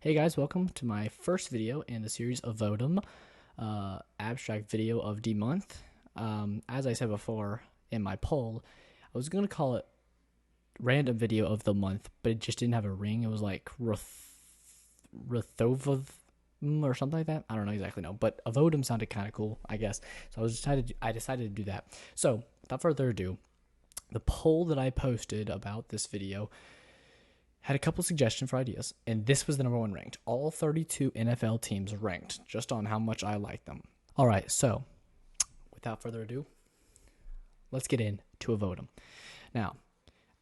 Hey guys, welcome to my first video in the series of AVODM, abstract video of the month. As I said before in my poll, I was going to call it random video of the month, but it just didn't have a ring. It was like Rathovov or something like that. I don't know exactly but AVODM sounded kind of cool, I guess. So I decided to do that. So without further ado, the poll that I posted about this video had a couple suggestions for ideas, and this was the number one ranked. All 32 NFL teams ranked, just on how much I like them. All right, so without further ado, let's get into AVODM. Now,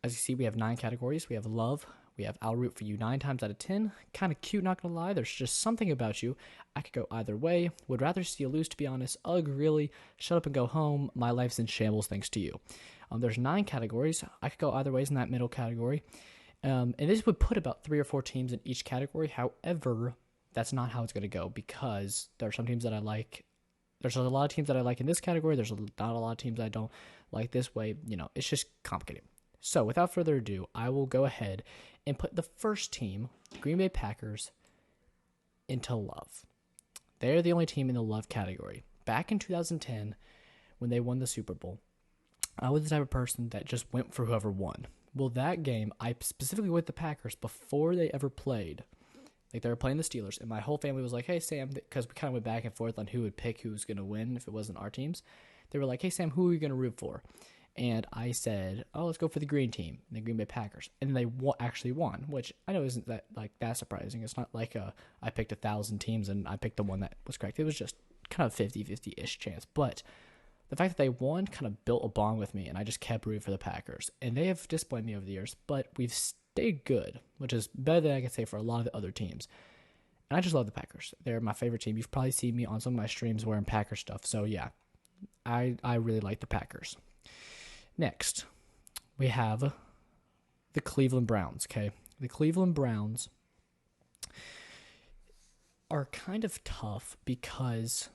as you see, we have 9 categories. We have love. We have I'll root for you 9 times out of 10. Kind of cute, not gonna lie. There's just something about you. I could go either way. Would rather see you lose, to be honest. Ugh, really? Shut up and go home. My life's in shambles thanks to you. There's 9 categories. I could go either ways in that middle category. And this would put about 3 or 4 teams in each category. However, that's not how it's going to go, because there are some teams that I like. There's a lot of teams that I like in this category. There's not a lot of teams I don't like this way. It's just complicated. So without further ado, I will go ahead and put the first team, Green Bay Packers, into love. They're the only team in the love category. Back in 2010, when they won the Super Bowl, I was the type of person that just went for whoever won. Well, that game, I specifically with the Packers, before they ever played, like they were playing the Steelers, and my whole family was like, hey, Sam, because we kind of went back and forth on who would pick who was going to win if it wasn't our teams. They were like, hey, Sam, who are you going to root for? And I said, oh, let's go for the green team, the Green Bay Packers. And they actually won, which I know isn't that surprising. It's not like I picked 1,000 teams and I picked the one that was correct. It was just kind of 50-50-ish chance. But the fact that they won kind of built a bond with me, and I just kept rooting for the Packers. And they have disappointed me over the years, but we've stayed good, which is better than I can say for a lot of the other teams. And I just love the Packers. They're my favorite team. You've probably seen me on some of my streams wearing Packer stuff. So, yeah, I really like the Packers. Next, we have the Cleveland Browns, okay? The Cleveland Browns are kind of tough because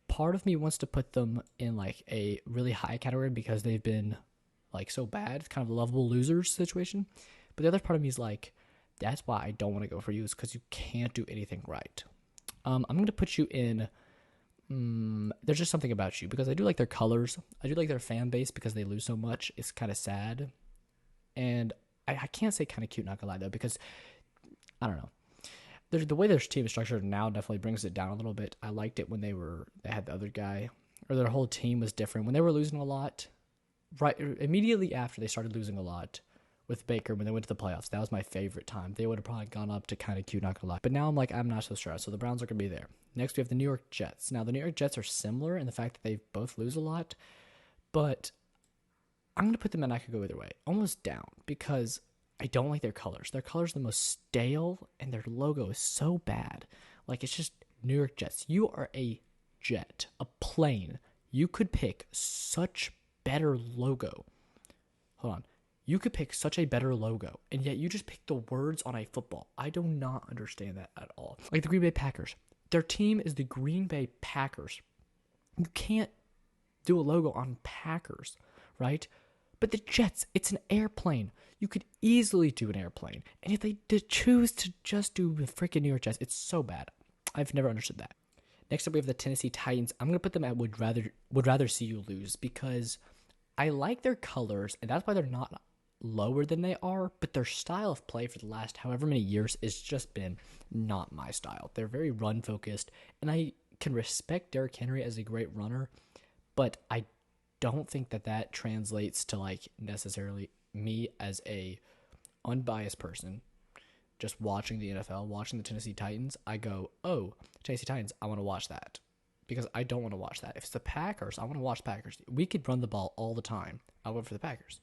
part of me wants to put them in like a really high category because they've been like so bad. It's kind of a lovable losers situation. But the other part of me is like, that's why I don't want to go for you, is because you can't do anything right. I'm going to put you in, there's just something about you, because I do like their colors. I do like their fan base because they lose so much. It's kind of sad. And I can't say kind of cute, not gonna lie though, because I don't know. The way their team is structured now definitely brings it down a little bit. I liked it when they had the other guy, or their whole team was different. When they were losing a lot, right immediately after they started losing a lot with Baker, when they went to the playoffs, that was my favorite time. They would have probably gone up to kind of cute, not gonna lie. But now I'm not so sure. So the Browns are gonna be there. Next, we have the New York Jets. Now the New York Jets are similar in the fact that they both lose a lot, but I'm gonna put them in. I could go either way, almost down, because I don't like their colors. Their colors are the most stale, and their logo is so bad. Like, it's just New York Jets. You are a jet, a plane. You could pick such better logo. Hold on. You could pick such a better logo, and yet you just pick the words on a football. I do not understand that at all. Like the Green Bay Packers. Their team is the Green Bay Packers. You can't do a logo on Packers, right? But the Jets, it's an airplane. You could easily do an airplane. And if they did choose to just do the freaking New York Jets, it's so bad. I've never understood that. Next up, we have the Tennessee Titans. I'm going to put them at would rather see you lose, because I like their colors, and that's why they're not lower than they are, but their style of play for the last however many years has just been not my style. They're very run-focused, and I can respect Derrick Henry as a great runner, but I don't think that translates to like necessarily me as a unbiased person just watching the NFL, watching the Tennessee Titans. I go, oh, Tennessee Titans, I want to watch that, because I don't want to watch that. If it's the Packers, I want to watch Packers. We could run the ball all the time. I'll go for the Packers.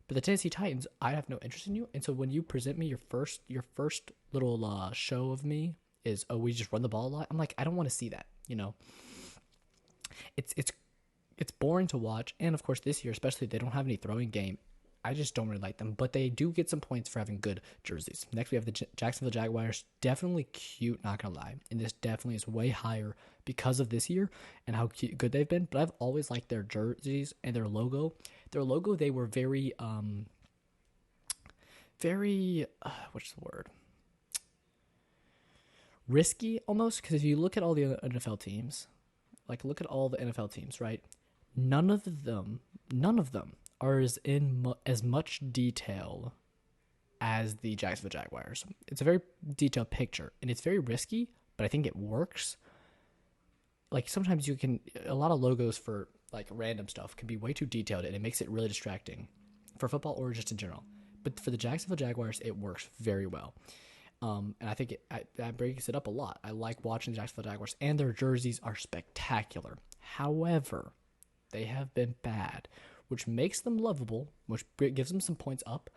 But the Tennessee Titans, I have no interest in you. And so when you present me your first little show of me is, oh, we just run the ball a lot, I'm like, I don't want to see that. It's boring to watch, and of course this year especially, they don't have any throwing game. I just don't really like them, but they do get some points for having good jerseys. Next, we have the Jacksonville Jaguars. Definitely cute, not gonna lie, and this definitely is way higher because of this year and how good they've been. But I've always liked their jerseys and their logo. Their logo, they were very what's the word? risky almost, because if you look at all the NFL teams, like look at all the NFL teams, right? None of them are as much detail as the Jacksonville Jaguars. It's a very detailed picture, and it's very risky, but I think it works. Like sometimes a lot of logos for like random stuff can be way too detailed, and it makes it really distracting for football or just in general. But for the Jacksonville Jaguars, it works very well. And I think that breaks it up a lot. I like watching the Jacksonville Jaguars, and their jerseys are spectacular. However, they have been bad, which makes them lovable, which gives them some points up.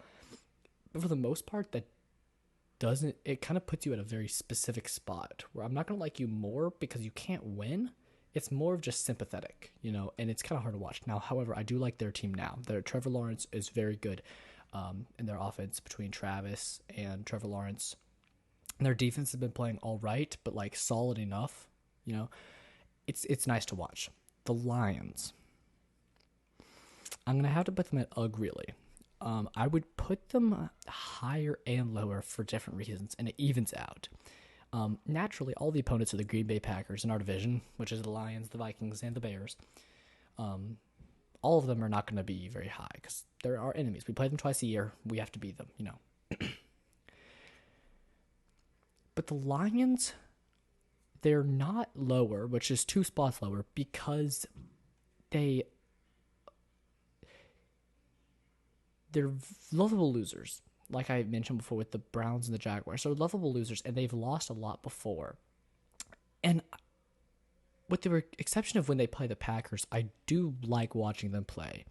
But for the most part, it kind of puts you at a very specific spot where I'm not going to like you more because you can't win. It's more of just sympathetic, and it's kind of hard to watch. Now, however, I do like their team now. Trevor Lawrence is very good in their offense between Travis and Trevor Lawrence. And their defense has been playing all right, but like solid enough, It's nice to watch. The Lions. I'm going to have to put them at UGG, really. I would put them higher and lower for different reasons, and it evens out. Naturally, all the opponents are the Green Bay Packers in our division, which is the Lions, the Vikings, and the Bears. All of them are not going to be very high because they're our enemies. We play them twice a year. We have to beat them, But the Lions, they're not lower, which is 2 spots lower, because they're lovable losers. Like I mentioned before with the Browns and the Jaguars. So lovable losers, and they've lost a lot before. And with the exception of when they play the Packers, I do like watching them play.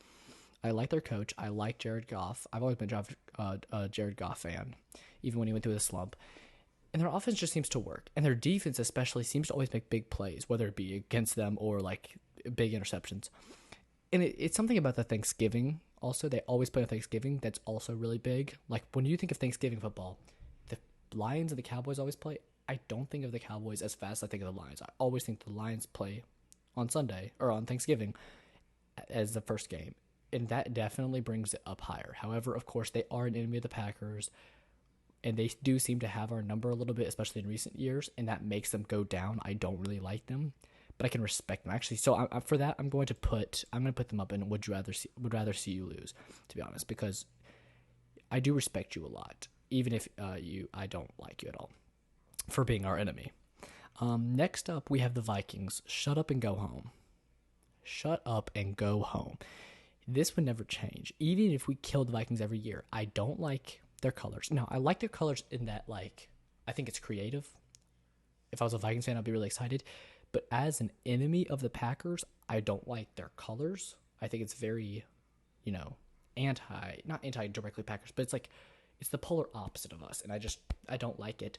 I like their coach. I like Jared Goff. I've always been a Jared Goff fan, even when he went through a slump. And their offense just seems to work. And their defense especially seems to always make big plays, whether it be against them or like big interceptions. And it's something about the Thanksgiving. Also, they always play on Thanksgiving. That's also really big. Like when you think of Thanksgiving football, the Lions and the Cowboys always play. I don't think of the Cowboys as fast as I think of the Lions. I always think the Lions play on Sunday or on Thanksgiving as the first game. And that definitely brings it up higher. However, of course, they are an enemy of the Packers. And they do seem to have our number a little bit, especially in recent years. And that makes them go down. I don't really like them. But I can respect them, actually. So for that, I'm going to put them up in would rather see you lose, to be honest, because I do respect you a lot, even if I don't like you at all, for being our enemy. Next up, we have the Vikings. Shut up and go home. Shut up and go home. This would never change, even if we killed the Vikings every year. I don't like their colors. No, I like their colors in that, like, I think it's creative. If I was a Vikings fan, I'd be really excited. But as an enemy of the Packers, I don't like their colors. I think it's very, not anti directly Packers, but it's the polar opposite of us. And I don't like it.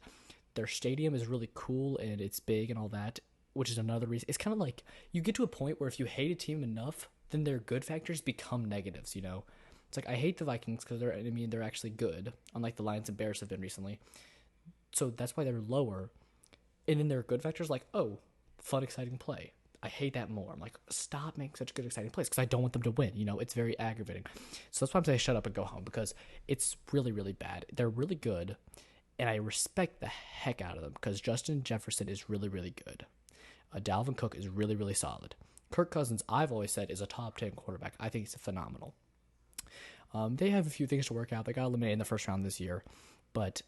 Their stadium is really cool and it's big and all that, which is another reason. It's kind of like you get to a point where if you hate a team enough, then their good factors become negatives, It's like I hate the Vikings because they're an enemy and they're actually good, unlike the Lions and Bears have been recently. So that's why they're lower. And then their good factors like, oh, fun, exciting play. I hate that more. I'm like, stop making such good, exciting plays because I don't want them to win. It's very aggravating. So that's why I'm saying shut up and go home because it's really, really bad. They're really good, and I respect the heck out of them because Justin Jefferson is really, really good. Dalvin Cook is really, really solid. Kirk Cousins, I've always said, is a top 10 quarterback. I think he's phenomenal. They have a few things to work out. They got eliminated in the first round this year, but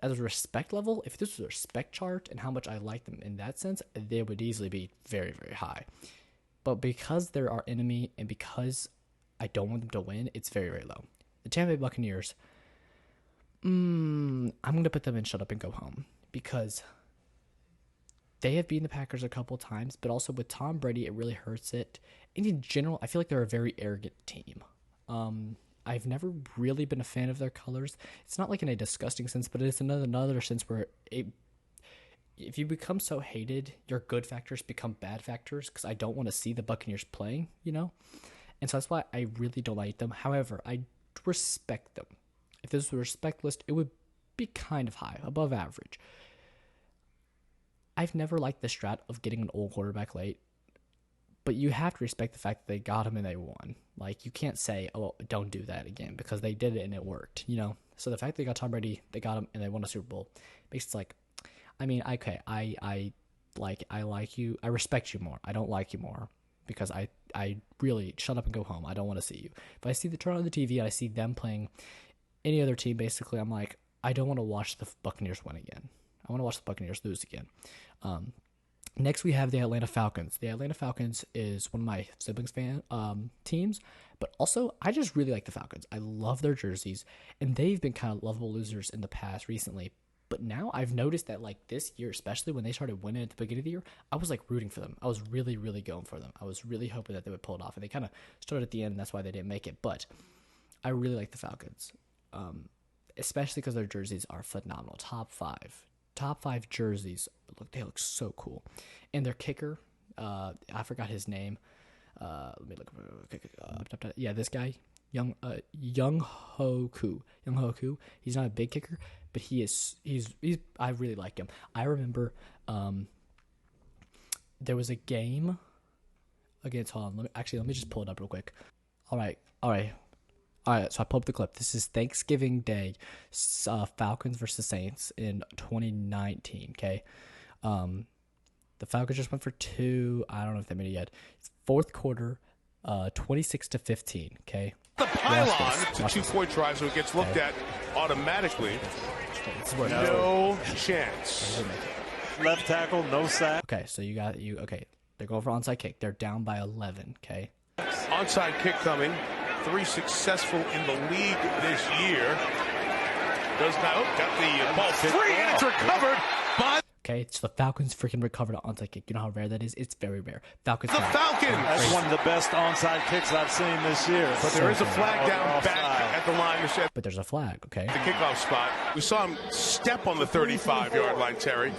as a respect level, if this was a respect chart and how much I like them in that sense, they would easily be very, very high. But because they're our enemy and because I don't want them to win, it's very, very low. The Tampa Bay Buccaneers, I'm going to put them in shut up and go home because they have beaten the Packers a couple times, but also with Tom Brady, it really hurts it. And in general, I feel like they're a very arrogant team. I've never really been a fan of their colors. It's not like in a disgusting sense, but it's another sense where if you become so hated, your good factors become bad factors because I don't want to see the Buccaneers playing, And so that's why I really don't like them. However, I respect them. If this was a respect list, it would be kind of high, above average. I've never liked the strat of getting an old quarterback late. But you have to respect the fact that they got him and they won. Like, you can't say, oh, don't do that again, because they did it and it worked, So the fact they got Tom Brady, they got him, and they won a Super Bowl, makes it like, I mean, okay, I like you. I respect you more. I don't like you more because I really shut up and go home. I don't want to see you. If I see the turn on the TV and I see them playing any other team, basically, I'm like, I don't want to watch the Buccaneers win again. I want to watch the Buccaneers lose again. Next, we have the Atlanta Falcons. The Atlanta Falcons is one of my siblings' teams, but also I just really like the Falcons. I love their jerseys, and they've been kind of lovable losers in the past recently. But now I've noticed that like this year, especially when they started winning at the beginning of the year, I was like rooting for them. I was really, really going for them. I was really hoping that they would pull it off, and they kind of started at the end, and that's why they didn't make it. But I really like the Falcons, especially because their jerseys are phenomenal. Top five jerseys. They look so cool, and their kicker, I forgot his name. Let me look. Yeah, this guy, Young Ho Koo. He's not a big kicker, but he's. I really like him. I remember, there was a game against. Hold on. Let me just pull it up real quick. All right. So I pulled up the clip. This is Thanksgiving Day, Falcons versus Saints in 2019. Okay, the Falcons just went for 2. I don't know if they made it yet. Fourth quarter, 26-15. Okay. The pylon to 2-point try, so it gets looked at automatically. No chance. Left tackle, no sack. Okay, so okay. They're going for onside kick. They're down by 11. Okay. Onside kick coming. 3 successful in the league this year. Does now got the ball free and it's recovered by. Okay, so the Falcons freaking recovered an onside kick. You know how rare that is? It's very rare. Falcons. That's one of the best onside kicks I've seen this year. But there is a flag down back at the line. But there's a flag, okay? The kickoff spot. We saw him step on the 35-yard line, Terry.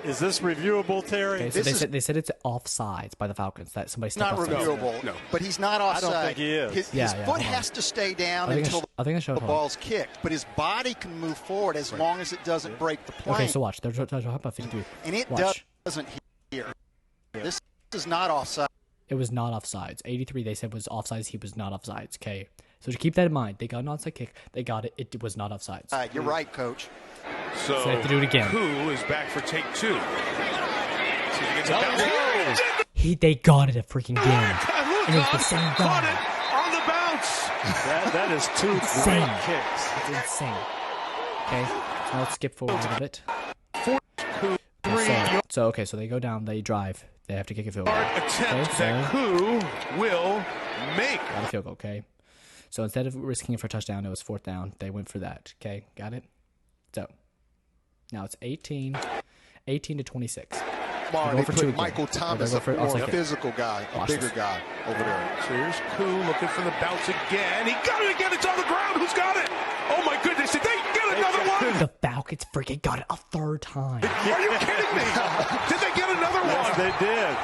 Is this reviewable, Terry? Okay, so they said it's offsides by the Falcons. That somebody stepped not reviewable. No. But he's not offside. I don't think he is. His foot has to stay down until the ball's kicked. But his body can move forward as long as it doesn't break the plane. Okay, so watch. They're talking about 53. And it doesn't here. This is not offside. It was not offsides. 83 they said was offsides. He was not offsides. Okay. So to keep that in mind, they got an onside kick. They got it. It was not offsides. You're right, Coach. So they have to do it again. Koo is back for take 2. They got it freaking again. And it's the same guy. On the bounce. That is 2 great kicks. It's insane. Okay, so let's skip forward a little bit. So they go down, they drive, they have to kick a field goal. Attempt that Koo will make. Got a field goal, okay? So instead of risking it for a touchdown, it was 4th down. They went for that, okay? Got it? So now it's 18 to 26. They put Michael Thomas, a more physical guy, a bigger guy over there. So here's Koo looking for the bounce again. He got it again. It's on the ground. Who's got it? Oh, my goodness. Did they get another one? The Falcons freaking got it a 3rd time. Are you kidding me? Did they get another one? Yes, they did.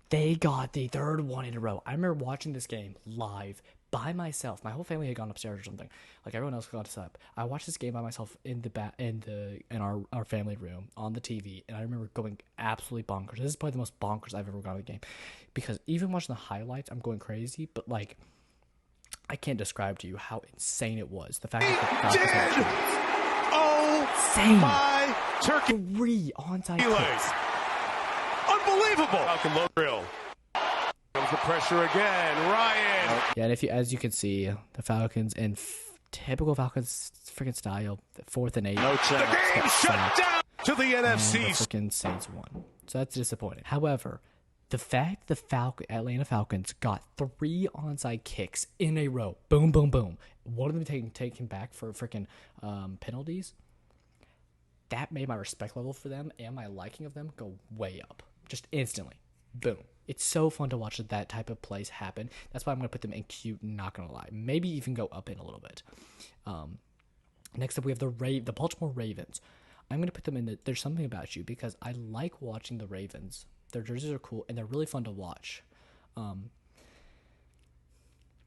They got the 3rd one in a row. I remember watching this game live by myself. My whole family had gone upstairs or something. Like everyone else got us up. I watched this game by myself in our family room on the TV, and I remember going absolutely bonkers. This is probably the most bonkers I've ever gone to a game, because even watching the highlights, I'm going crazy. But like, I can't describe to you how insane it was. The fact that oh my turkey! 3 onside kicks. Unbelievable! Falcon low drill. Comes the pressure again, Ryan. Yeah, and as you can see, the Falcons in typical Falcons freaking style, 4th and 8. No chance. The game shut down to the NFC. The freaking Saints won, so that's disappointing. However, the fact the Atlanta Falcons got 3 onside kicks in a row, boom, boom, boom. One of them taken back for freaking penalties. That made my respect level for them and my liking of them go way up, just instantly. Boom. It's so fun to watch that type of plays happen. That's why I'm going to put them in cute, not going to lie. Maybe even go up in a little bit. Next up, we have the Baltimore Ravens. I'm going to put them in There's Something About You, because I like watching the Ravens. Their jerseys are cool, and they're really fun to watch.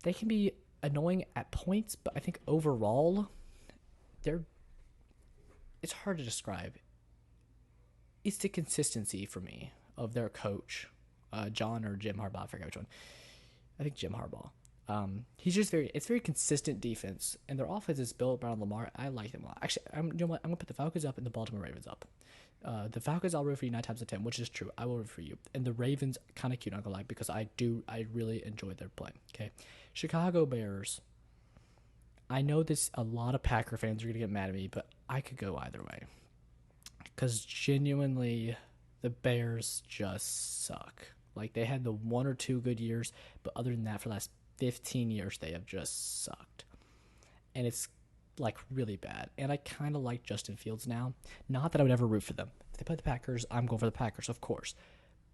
They can be annoying at points, but I think overall, it's hard to describe. It's the consistency for me of their coach. John or Jim Harbaugh, I forget which one. I think Jim Harbaugh. He's just it's very consistent defense, and their offense is built around Lamar. I like them a lot. Actually, you know what? I'm gonna put the Falcons up and the Baltimore Ravens up. The Falcons, I'll root for you 9 times out of 10, which is true. I will root for you. And the Ravens, kind of cute, not gonna lie, because I really enjoy their play. Okay, Chicago Bears. I know a lot of Packer fans are gonna get mad at me, but I could go either way. Because genuinely, the Bears just suck. Like, they had the 1 or 2 good years, but other than that, for the last 15 years, they have just sucked. And it's, like, really bad. And I kind of like Justin Fields now. Not that I would ever root for them. If they play the Packers, I'm going for the Packers, of course.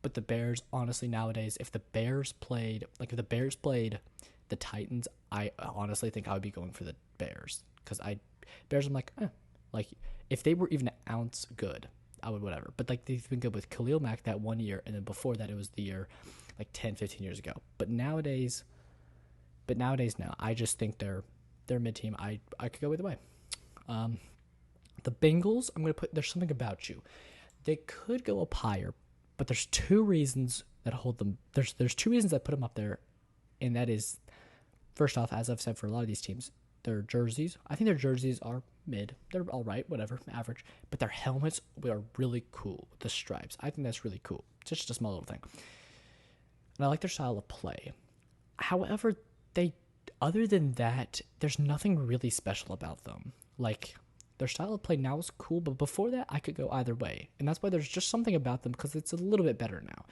But the Bears, honestly, nowadays, if the Bears played the Titans, I honestly think I would be going for the Bears. Because Bears, I'm like, Like, if they were even an ounce good, I would whatever. But, like, they've been good with Khalil Mack that 1 year, and then before that, it was the year, like, 10, 15 years ago. But nowadays, no. I just think they're mid-team. I could go either way. The Bengals, I'm going to put, there's something about you. They could go up higher, but there's 2 reasons that hold them. There's 2 reasons that put them up there, and that is, first off, as I've said for a lot of these teams, their jerseys. I think their jerseys are mid. They're all right, whatever, average. But their helmets are really cool with the stripes. I think that's really cool. It's just a small little thing. And I like their style of play. However, other than that, there's nothing really special about them. Like, their style of play now is cool, but before that, I could go either way. And that's why there's just something about them, because it's a little bit better now.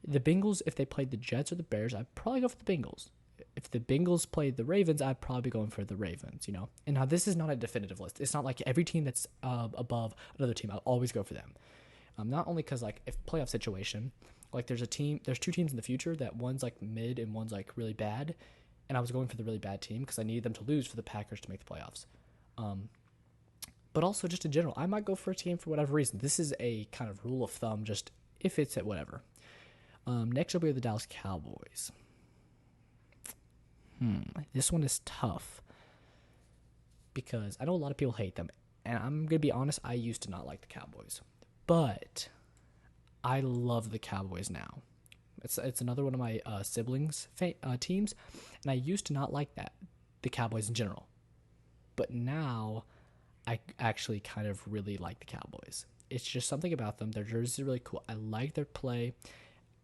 The Bengals, if they played the Jets or the Bears, I'd probably go for the Bengals. If the Bengals played the Ravens, I'd probably be going for the Ravens, you know? And now this is not a definitive list. It's not like every team that's above another team, I'll always go for them. Not only because, like, if playoff situation, like, there's 2 teams in the future that one's, like, mid and one's, like, really bad. And I was going for the really bad team because I needed them to lose for the Packers to make the playoffs. But also just in general, I might go for a team for whatever reason. This is a kind of rule of thumb, just if it's at whatever. Next up, we have the Dallas Cowboys. This one is tough because I know a lot of people hate them. And I'm going to be honest, I used to not like the Cowboys. But I love the Cowboys now. It's another one of my siblings' teams, and I used to not like the Cowboys in general. But now, I actually kind of really like the Cowboys. It's just something about them. Their jerseys are really cool. I like their play,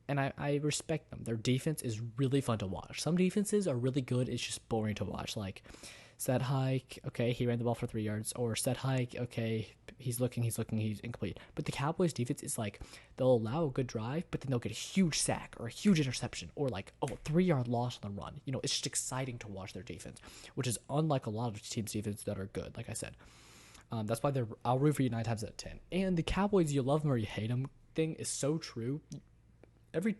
and I respect them. Their defense is really fun to watch. Some defenses are really good. It's just boring to watch. Like, set hike, okay, he ran the ball for 3 yards. Or set hike, okay, he's looking, he's incomplete. But the Cowboys defense is like, they'll allow a good drive, but then they'll get a huge sack or a huge interception or like, 3-yard loss on the run. You know, it's just exciting to watch their defense, which is unlike a lot of teams' defense that are good, like I said. That's why I'll root for you 9 times out of 10. And the Cowboys, you love them or you hate them thing is so true. Every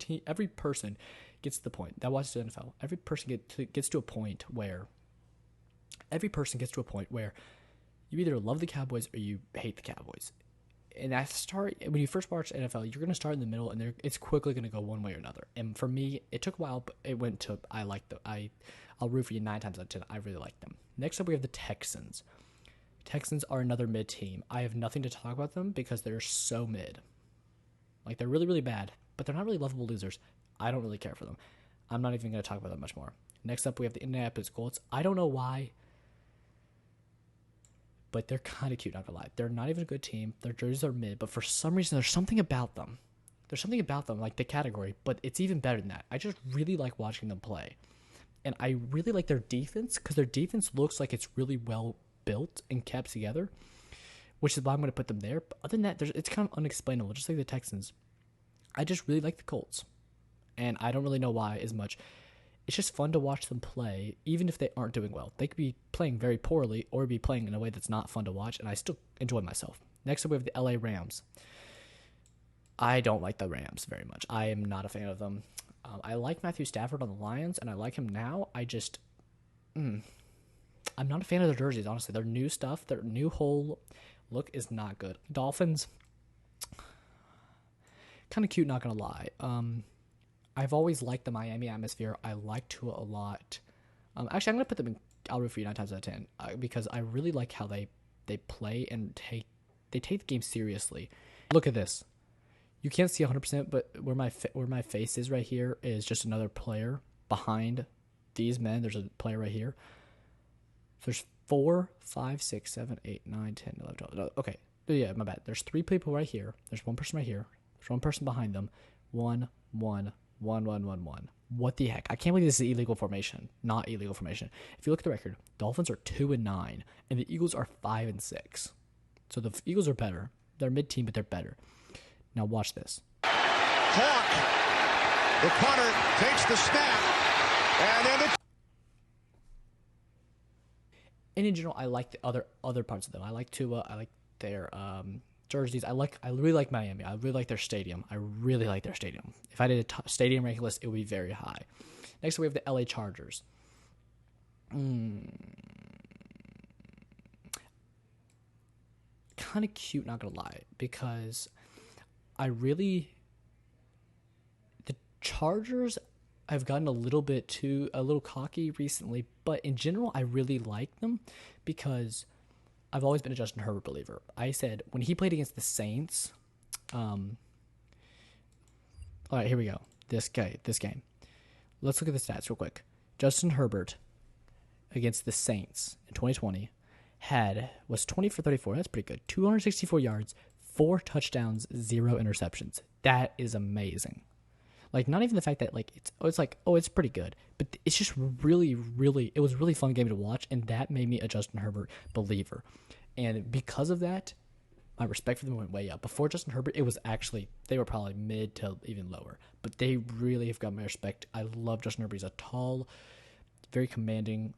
person gets to the point that watches the NFL. Every person gets to a point where you either love the Cowboys or you hate the Cowboys. And when you first watch NFL, you're going to start in the middle, and it's quickly going to go one way or another. And for me, it took a while, but it went to I'll root for you 9 times out of 10. I really like them. Next up, we have the Texans. Texans are another mid team. I have nothing to talk about them because they're so mid. Like, they're really, really bad, but they're not really lovable losers. I don't really care for them. I'm not even going to talk about them much more. Next up, we have the Indianapolis Colts. I don't know why, but they're kind of cute, not gonna lie. They're not even a good team. Their jerseys are mid, but for some reason, there's something about them. Like the category, but it's even better than that. I just really like watching them play. And I really like their defense, because their defense looks like it's really well built and kept together, which is why I'm going to put them there. But other than that, it's kind of unexplainable, just like the Texans. I just really like the Colts, and I don't really know why as much. It's just fun to watch them play, even if they aren't doing well. They could be playing very poorly or be playing in a way that's not fun to watch, and I still enjoy myself. Next up, we have the LA Rams. I don't like the Rams very much. I am not a fan of them. I like Matthew Stafford on the Lions, and I like him now. I'm not a fan of their jerseys, honestly. Their new stuff, their new whole look is not good. Dolphins, kind of cute, not going to lie. I've always liked the Miami atmosphere. I like Tua a lot. Actually, I'm going to put them in, I'll root for you 9 times out of 10, because I really like how they play and they take the game seriously. Look at this. You can't see 100%, but where my face is right here is just another player behind these men, there's a player right here. There's 4, 5, 6, 7, 8, 9, 10, 11, 12. No, okay. Yeah, my bad. There's 3 people right here. There's 1 person right here. There's 1 person behind them. 1, 1, 1, 1, 1, 1. What the heck? I can't believe this is illegal formation. Not illegal formation. If you look at the record, Dolphins are 2-9, and the Eagles are 5-6. So the Eagles are better. They're mid-team, but they're better. Now watch this. Hawk, the punter, takes the snap, and then And in general, I like the other parts of them. I like Tua. I like their jerseys. I really like Miami. I really like their stadium. If I did a stadium ranking list, it would be very high. Next, we have the LA Chargers. Kind of cute, not gonna lie, because the Chargers, I've gotten a little cocky recently, but in general, I really like them because I've always been a Justin Herbert believer. I said when he played against the Saints, all right, here we go. This game. Let's look at the stats real quick. Justin Herbert against the Saints in 2020 was 20 for 34. That's pretty good. 264 yards, 4 touchdowns, 0 interceptions. That is amazing. Like, not even the fact that it's pretty good, but it's just really, really, it was a really fun game to watch, and that made me a Justin Herbert believer. And because of that, my respect for them went way up. Before Justin Herbert, they were probably mid to even lower, but they really have got my respect. I love Justin Herbert. He's a tall, very commanding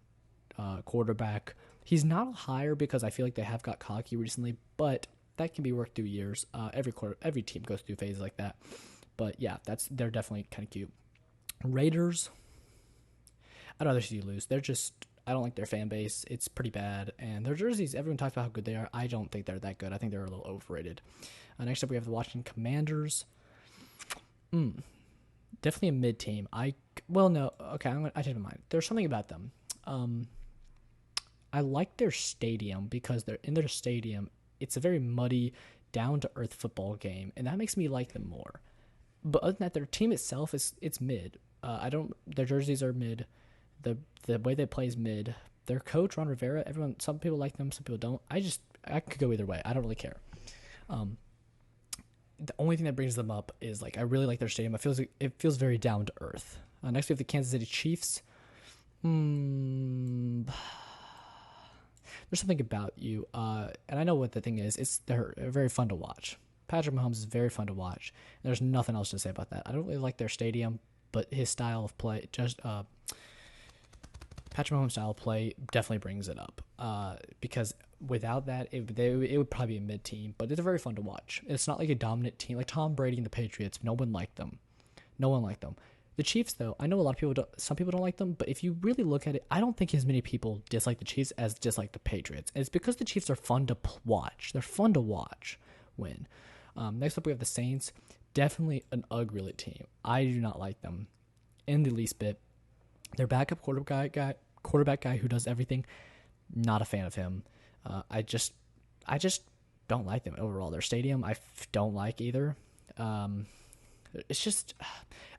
quarterback. He's not higher because I feel like they have got cocky recently, but that can be worked through years. Every team goes through phases like that. But yeah, they're definitely kind of cute. Raiders, I'd rather see you lose. I don't like their fan base. It's pretty bad. And their jerseys, everyone talks about how good they are. I don't think they're that good. I think they're a little overrated. Next up, we have the Washington Commanders. Definitely a mid-team. I change my mind. There's something about them. I like their stadium because they're in their stadium. It's a very muddy, down-to-earth football game, and that makes me like them more. But other than that, their team itself it's mid. Their jerseys are mid. The way they play is mid. Their coach Ron Rivera, some people like them, some people don't. I could go either way. I don't really care. The only thing that brings them up is I really like their stadium. It feels very down to earth. Next we have the Kansas City Chiefs. There's something about you, and I know what the thing is. They're very fun to watch. Patrick Mahomes is very fun to watch. There's nothing else to say about that. I don't really like their stadium, but his style of play, Patrick Mahomes' style of play definitely brings it up. Because without that, it would probably be a mid-team, but it's very fun to watch. It's not like a dominant team. Like Tom Brady and the Patriots, no one liked them. The Chiefs, though, I know some people don't like them, but if you really look at it, I don't think as many people dislike the Chiefs as dislike the Patriots. And it's because the Chiefs are fun to watch. They're fun to watch win. Next up, we have the Saints. Definitely an ugly team. I do not like them in the least bit. Their backup quarterback guy who does everything, not a fan of him. I just don't like them overall. Their stadium, I don't like either. It's just,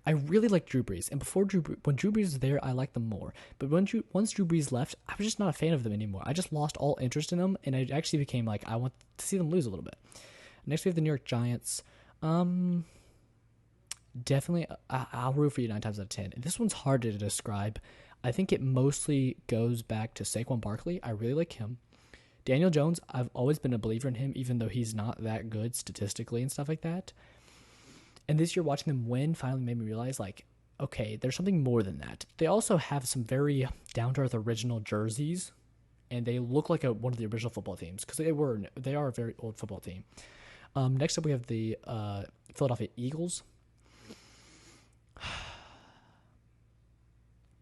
I really like Drew Brees. And when Drew Brees was there, I liked them more. But once Drew Brees left, I was just not a fan of them anymore. I just lost all interest in them, and I actually became I want to see them lose a little bit. Next, we have the New York Giants. Definitely, I'll root for you 9 times out of 10. And this one's hard to describe. I think it mostly goes back to Saquon Barkley. I really like him. Daniel Jones, I've always been a believer in him, even though he's not that good statistically and stuff like that. And this year, watching them win finally made me realize, okay, there's something more than that. They also have some very down-to-earth original jerseys, and they look like one of the original football teams, because they are a very old football team. Next up, we have the Philadelphia Eagles.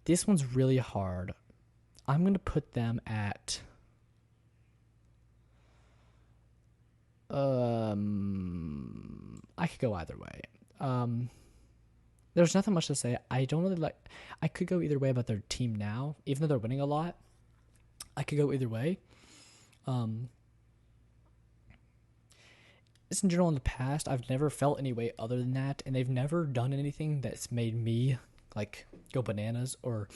This one's really hard. I'm going to put them at... I could go either way. There's nothing much to say. I don't really like... I could go either way about their team now. Even though they're winning a lot, I could go either way. Just in general, in the past, I've never felt any way other than that, and they've never done anything that's made me go bananas, or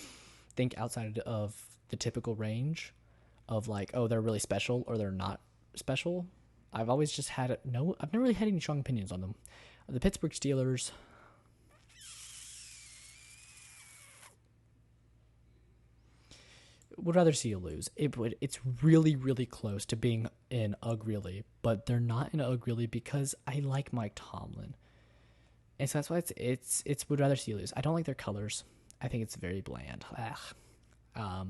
think outside of the typical range of like, oh, they're really special or they're not special. I've always just had I've never really had any strong opinions on them. The Pittsburgh Steelers, would rather see you lose. It's really, really close to being an ugh really, but they're not an ugh really because I like Mike Tomlin. And so that's why it's would rather see you lose. I don't like their colors. I think it's very bland. I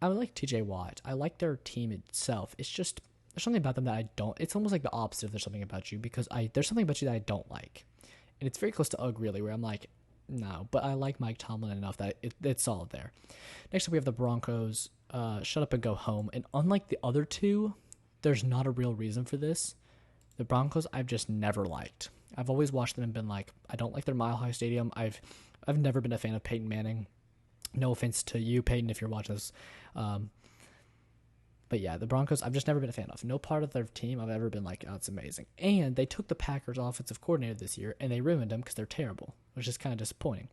like TJ Watt. I like their team itself. It's just there's something about them that I don't. It's almost like the opposite of there's something about you because there's something about you that I don't like, and it's very close to ugh really, where I'm like, no, but I like Mike Tomlin enough that it's solid there. Next up, we have the Broncos. Shut up and go home. And unlike the other two, there's not a real reason for this. The Broncos, I've just never liked. I've always watched them and been like, I don't like their Mile High Stadium. I've never been a fan of Peyton Manning. No offense to you, Peyton, if you're watching this. But yeah, the Broncos, I've just never been a fan of. No part of their team I've ever been like, oh, it's amazing. And they took the Packers offensive coordinator this year, and they ruined them because they're terrible, which is kind of disappointing.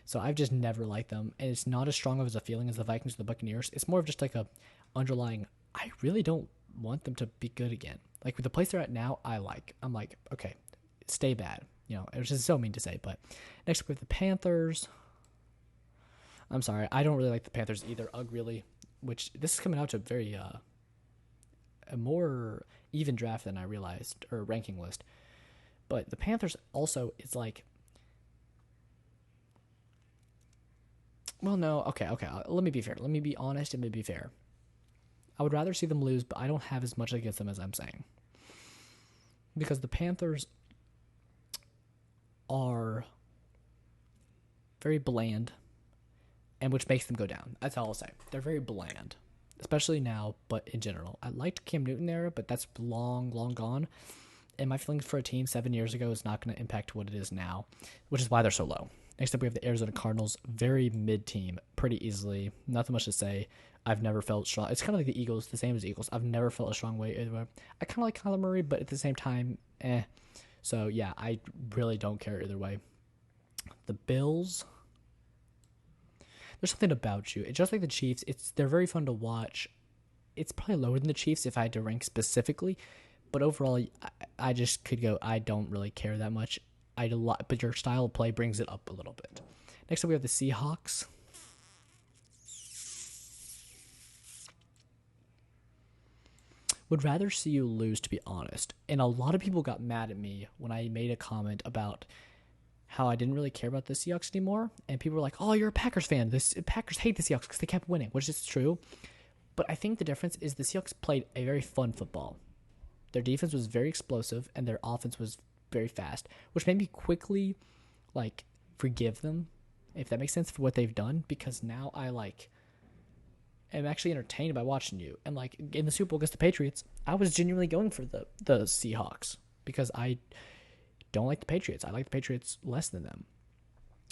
So I've just never liked them, and it's not as strong of as a feeling as the Vikings or the Buccaneers. It's more of just like a underlying, I really don't want them to be good again. Like with the place they're at now, I'm like, okay, stay bad. You know, it's just so mean to say. But next up we have the Panthers. I'm sorry, I don't really like the Panthers either. Ugh, really. Which this is coming out to a more even draft than I realized, or ranking list. But the Panthers also is like, well, no, okay. Let me be fair. Let me be honest and be fair. I would rather see them lose, but I don't have as much against them as I'm saying. Because the Panthers are very bland, and which makes them go down. That's all I'll say. They're very bland, especially now, but in general. I liked Cam Newton era, but that's long, long gone. And my feelings for a team 7 years ago is not going to impact what it is now, which is why they're so low. Next up, we have the Arizona Cardinals. Very mid team, pretty easily. Nothing much to say. I've never felt strong. It's kind of like the Eagles, the same as the Eagles. I've never felt a strong way either way. I kind of like Kyler Murray, but at the same time, So, yeah, I really don't care either way. The Bills, there's something about you. It's just like the Chiefs. They're very fun to watch. It's probably lower than the Chiefs if I had to rank specifically. But overall, I just could go, I don't really care that much. But your style of play brings it up a little bit. Next up, we have the Seahawks. Would rather see you lose, to be honest. And a lot of people got mad at me when I made a comment about how I didn't really care about the Seahawks anymore. And people were like, oh, you're a Packers fan. The Packers hate the Seahawks because they kept winning, which is true. But I think the difference is the Seahawks played a very fun football. Their defense was very explosive, and their offense was very fast, which made me quickly, forgive them, if that makes sense, for what they've done, because now I, am actually entertained by watching you. And, in the Super Bowl against the Patriots, I was genuinely going for the Seahawks, because I don't like the Patriots. I like the Patriots less than them.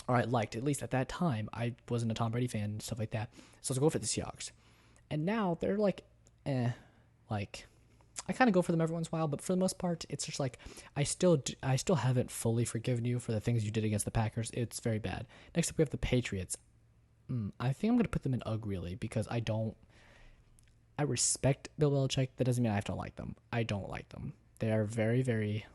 Or I liked, at least at that time. I wasn't a Tom Brady fan and stuff like that, so I was going for the Seahawks. And now they're I kind of go for them every once in a while, but for the most part, it's just I still haven't fully forgiven you for the things you did against the Packers. It's very bad. Next up, we have the Patriots. I think I'm going to put them in ugh, really, because I respect Bill Belichick. That doesn't mean I have to like them. I don't like them. They are very, very...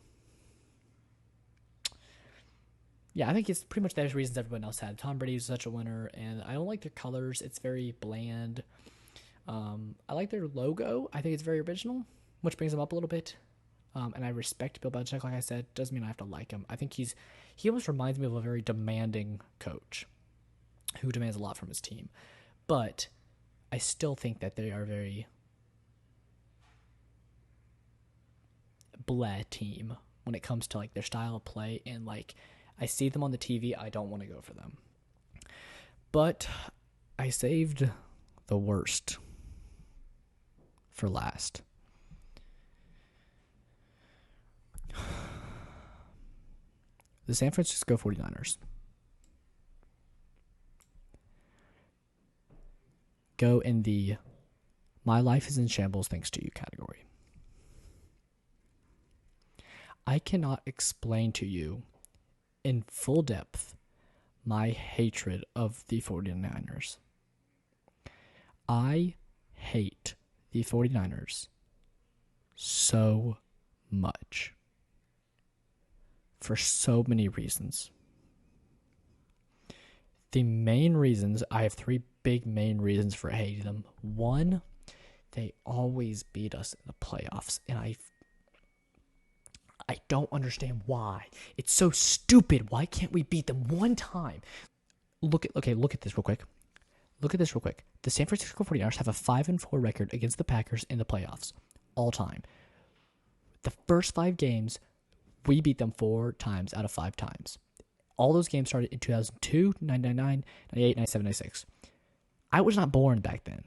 Yeah, I think it's pretty much the reasons everyone else had. Tom Brady is such a winner, and I don't like their colors. It's very bland. I like their logo. I think it's very original, which brings them up a little bit. And I respect Bill Belichick, like I said. Doesn't mean I have to like him. I think he almost reminds me of a very demanding coach who demands a lot from his team. But I still think that they are a very blah team when it comes to their style of play. And I see them on the TV. I don't want to go for them. But I saved the worst for last. The San Francisco 49ers. Go in the "My life is in shambles thanks to you" category. I cannot explain to you in full depth my hatred of the 49ers. I hate the 49ers so much for so many reasons. The main reasons, I have three big main reasons for hating them. One, they always beat us in the playoffs, and I don't understand why. It's so stupid. Why can't we beat them one time? Look at this real quick. The San Francisco 49ers have a 5-4 record against the Packers in the playoffs all time. The first 5 games, we beat them 4 times out of 5 times. All those games started in 2002, 1999, 98, 97, 96. I was not born back then.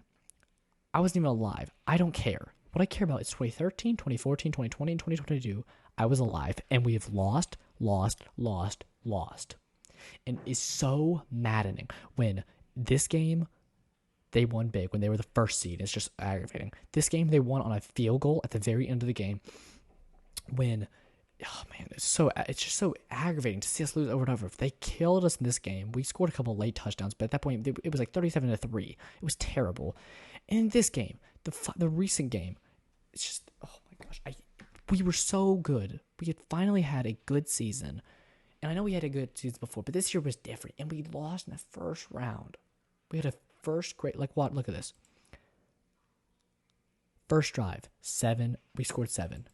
I wasn't even alive. I don't care. What I care about is 2013, 2014, 2020, and 2022. I was alive, and we have lost. And it's so maddening when this game, they won big, when they were the first seed. It's just aggravating. This game, they won on a field goal at the very end of the game when... Oh man, it's just so aggravating to see us lose over and over. If they killed us in this game, we scored a couple late touchdowns, but at that point it was like 37-3. It was terrible. And in this game, the recent game, it's just, oh my gosh, we were so good. We had finally had a good season, and I know we had a good season before, but this year was different, and we lost in the first round. We had a first great, like what? Look at this. First drive, 7. We scored 7.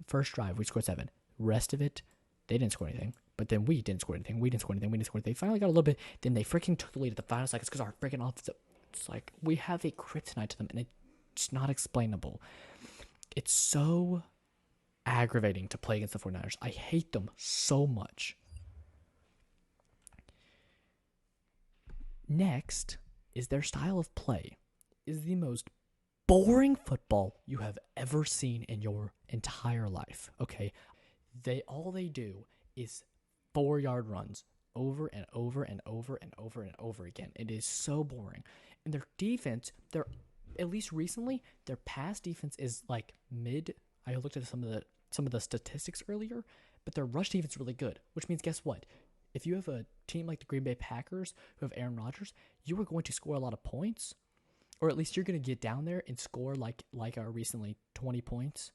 First drive, we scored 7. Rest of it, they didn't score anything. But then we didn't score anything. We didn't score anything. They finally got a little bit. Then they freaking took the lead at the final seconds because our freaking offense. It's like we have a kryptonite to them, and it's not explainable. It's so aggravating to play against the 49ers. I hate them so much. Next is their style of play. Is the most boring football you have ever seen in your entire life. Okay? All they do is 4-yard runs over and over and over and over and over again. It is so boring. And their defense, at least recently, their pass defense is like mid. I looked at some of the statistics earlier, but their rush defense is really good, which means guess what? If you have a team like the Green Bay Packers who have Aaron Rodgers, you are going to score a lot of points, or at least you're going to get down there and score like recently 20 points.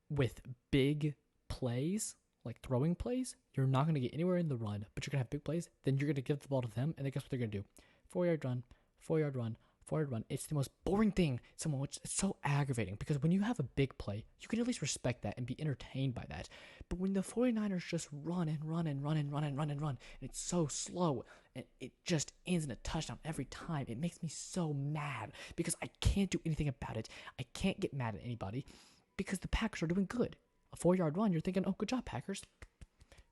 With big plays, like throwing plays, you're not going to get anywhere in the run, but you're going to have big plays. Then you're going to give the ball to them, and then guess what they're going to do? 4-yard run, 4-yard run, 4-yard run. It's the most boring thing. It's so aggravating because when you have a big play, you can at least respect that and be entertained by that. But when the 49ers just run, and it's so slow, and it just ends in a touchdown every time, it makes me so mad because I can't do anything about it. I can't get mad at anybody. Because the Packers are doing good. A 4-yard run, you're thinking, oh, good job, Packers.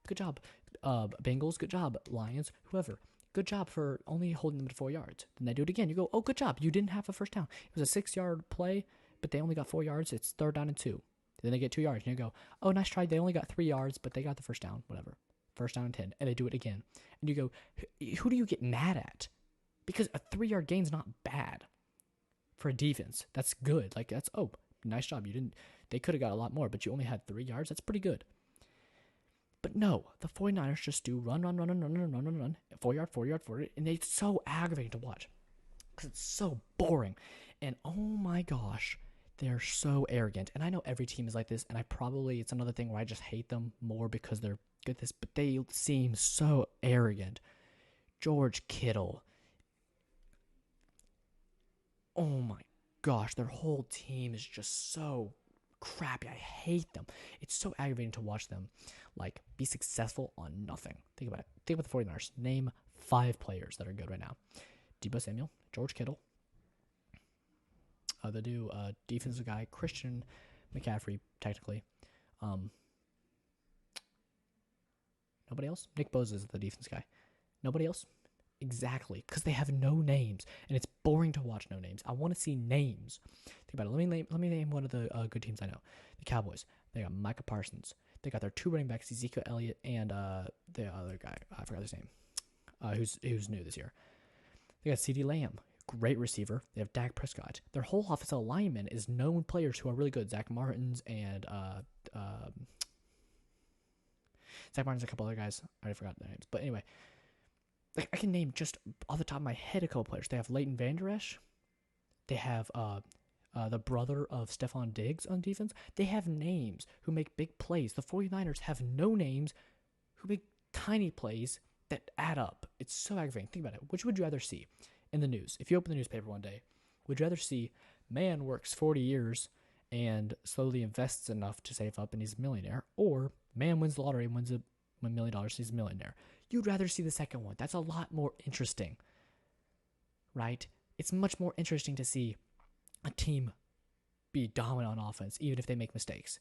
Good job, Bengals. Good job, Lions. Whoever. Good job for only holding them to 4 yards. Then they do it again. You go, oh, good job. You didn't have a first down. It was a 6-yard play, but they only got 4 yards. It's 3rd down and 2. Then they get 2 yards. And you go, oh, nice try. They only got 3 yards, but they got the first down. Whatever. First down and 10. And they do it again. And you go, who do you get mad at? Because a 3-yard gain is not bad for a defense. That's good. Like, that's, oh, nice job. They could have got a lot more, but you only had 3 yards. That's pretty good. But no, the 49ers just do run, 4-yard, and it's so aggravating to watch because it's so boring. And oh my gosh, they're so arrogant. And I know every team is like this, and it's another thing where I just hate them more because they're good at this, but they seem so arrogant. George Kittle. Oh my gosh, their whole team is just so crappy. I hate them. It's so aggravating to watch them like be successful on nothing. Think about it. Think about the 49ers. Name 5 players that are good right now. Deebo Samuel, George Kittle. They do defensive guy, Christian McCaffrey, technically. Nobody else? Nick Bosa is the defense guy. Nobody else? Exactly, because they have no names, and it's boring to watch no names. I want to see names. Think about it. Let me name one of the good teams I know. The Cowboys. They got Micah Parsons. They got their 2 running backs, Ezekiel Elliott, and the other guy. I forgot his name. Who's new this year. They got CeeDee Lamb. Great receiver. They have Dak Prescott. Their whole offensive lineman is known players who are really good. Zach Martins and a couple other guys. I already forgot their names. But anyway, like I can name just off the top of my head a couple players. They have Leighton Vander Esch. They have the brother of Stephon Diggs on defense. They have names who make big plays. The 49ers have no names who make tiny plays that add up. It's so aggravating. Think about it. Which would you rather see in the news? If you open the newspaper one day, would you rather see man works 40 years and slowly invests enough to save up and he's a millionaire, or man wins the lottery and wins $1 million and he's a millionaire? You'd rather see the second one. That's a lot more interesting, right? It's much more interesting to see a team be dominant on offense, even if they make mistakes,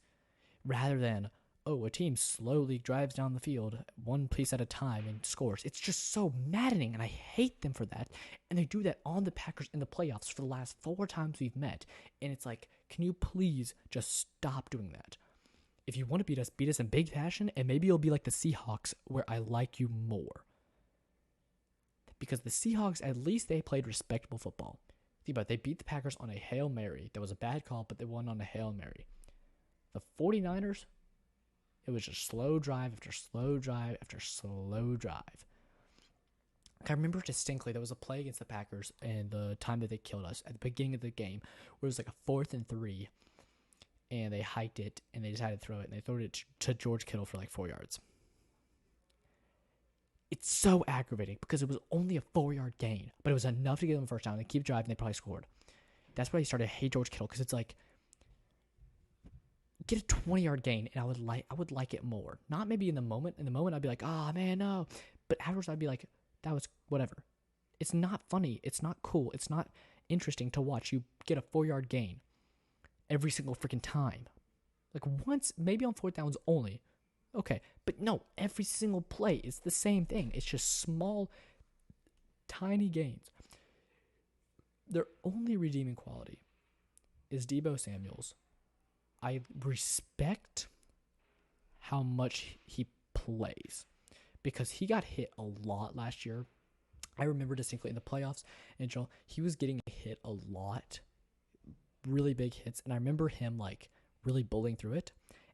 rather than, a team slowly drives down the field one piece at a time and scores. It's just so maddening, and I hate them for that. And they do that on the Packers in the playoffs for the last 4 times we've met. And it's like, can you please just stop doing that? If you want to beat us in big fashion, and maybe you'll be like the Seahawks, where I like you more. Because the Seahawks, at least they played respectable football. Think about it, they beat the Packers on a Hail Mary. That was a bad call, but they won on a Hail Mary. The 49ers, it was just slow drive after slow drive after slow drive. I remember distinctly there was a play against the Packers and the time that they killed us at the beginning of the game, where it was like a 4th and 3, and they hiked it and they decided to throw it, and they threw it to George Kittle for like 4 yards. It's so aggravating because it was only a 4-yard gain, but it was enough to get them first down. They keep driving, they probably scored. That's why I started to hate George Kittle, because it's like, get a 20-yard gain, and I would like it more. Not maybe in the moment. In the moment, I'd be like, man, no. But afterwards, I'd be like, that was whatever. It's not funny. It's not cool. It's not interesting to watch you get a 4-yard gain every single freaking time. Like once, maybe on 4th downs only. Okay, but no, every single play is the same thing. It's just small, tiny gains. Their only redeeming quality is Deebo Samuels. I respect how much he plays, because he got hit a lot last year. I remember distinctly in the playoffs, and Joel, he was getting hit a lot, really big hits, and I remember him like really bullying through it,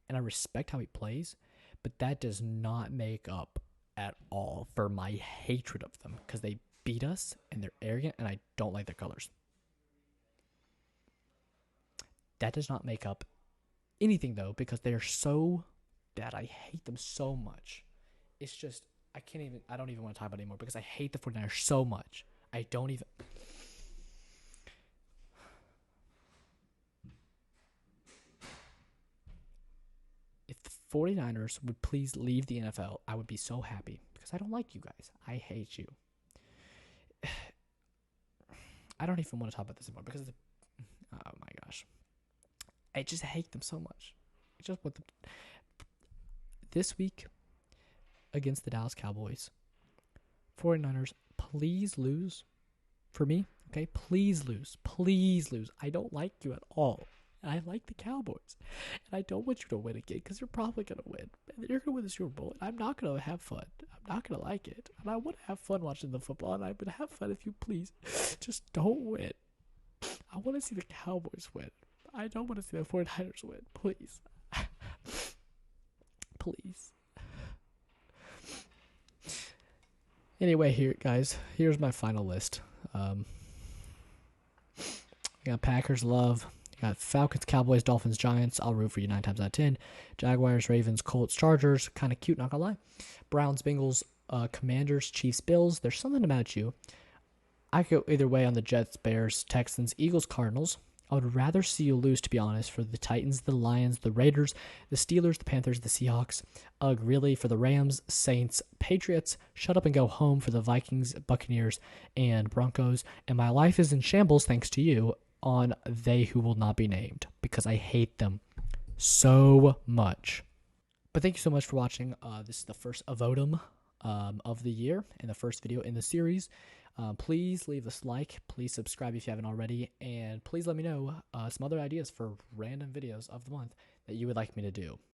and I respect how he plays, but that does not make up at all for my hatred of them, because they beat us, and they're arrogant, and I don't like their colors. That does not make up anything, though, because they're so bad. I hate them so much. It's just, I don't even want to talk about it anymore, because I hate the 49ers so much. I don't even. If the 49ers would please leave the NFL, I would be so happy, because I don't like you guys. I hate you. I don't even want to talk about this anymore, because oh my gosh. I just hate them so much. I just want them to. This week, against the Dallas Cowboys, 49ers, please lose for me. Okay, please lose. Please lose. I don't like you at all. I like the Cowboys. And I don't want you to win again, because you're probably going to win. And you're going to win the Super Bowl. And I'm not going to have fun. I'm not going to like it. And I want to have fun watching the football. And I would have fun if you please just don't win. I want to see the Cowboys win. I don't want to see the 49ers win. Please. Please. Anyway, here's my final list. We got Packers, love. We got Falcons, Cowboys, Dolphins, Giants. I'll root for you 9 times out of 10. Jaguars, Ravens, Colts, Chargers. Kind of cute, not gonna lie. Browns, Bengals, Commanders, Chiefs, Bills. There's something about you. I could go either way on the Jets, Bears, Texans, Eagles, Cardinals. I would rather see you lose, to be honest, for the Titans, the Lions, the Raiders, the Steelers, the Panthers, the Seahawks. Really, for the Rams, Saints, Patriots. Shut up and go home for the Vikings, Buccaneers, and Broncos. And my life is in shambles thanks to you on They Who Will Not Be Named, because I hate them so much. But thank you so much for watching. This is the first AVODM of the year and the first video in the series. Please leave us a like, please subscribe if you haven't already, and please let me know some other ideas for random videos of the month that you would like me to do.